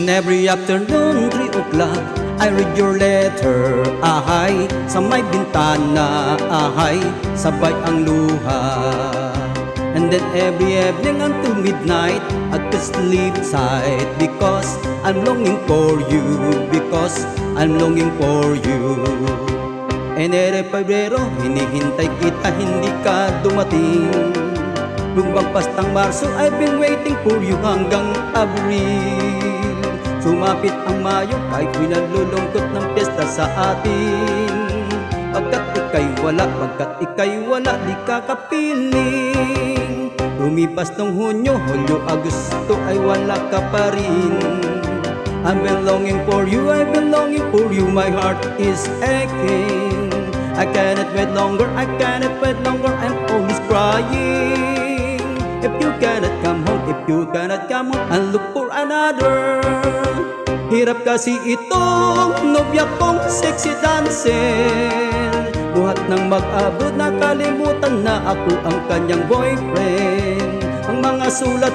Every afternoon, 3 o'clock, I read your letter, ahay. Sa may bintana, ahay, sabay ang luha. And then every evening until midnight, at the sleep side, because I'm longing for you, because I'm longing for you. Enero, Pebrero, hinihintay kita, hindi ka dumating. Lumagpas ng Marso, I've been waiting for you hanggang Abril. Sumapit ang Mayo, kahit pinaglulungkot ng piyesta sa atin. Pagkat ika'y wala, di ka kapiling. Lumipas ng Hunyo, Hulyo, Agosto, ay wala ka pa rin. I've been longing for you, I've been longing for you, my heart is aching. I cannot wait longer, I cannot wait longer, I'm always crying. If you cannot come home, if you cannot come home, I'll look for another. Hirap kasi itong nobya kong sexy dancer. Buhat ng mag-abroad, nakalimutan na ako ang kanyang boyfriend. Ang mga sulat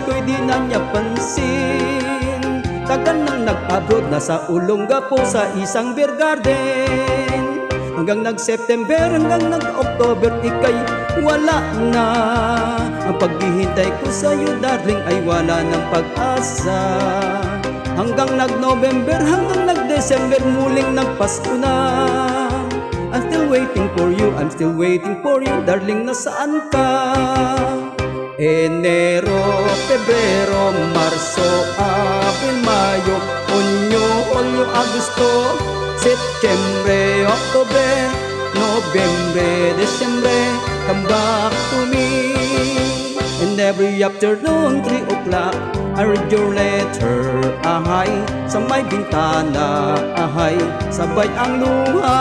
ko'y di na niya pansin. Tagal nang nag-abroad, nasa Olonga po sa isang beer garden. Hanggang nag-September, hanggang nag-October, ika'y wala na. Ang paghihintay ko sa'yo, darling, ay wala ng pag-asa. Hanggang nag-November, hanggang nag-December, muling nagpasko na. I'm still waiting for you, I'm still waiting for you, darling, nasaan ka? Enero, Pebrero, Marso, Abril, Mayo, Hunyo, Hulyo, Agosto, September, October, November, December, come back to me. And every afternoon, 3 o'clock, I read your letter, ahay. Sa may bintana, ahay, sabay ang luha.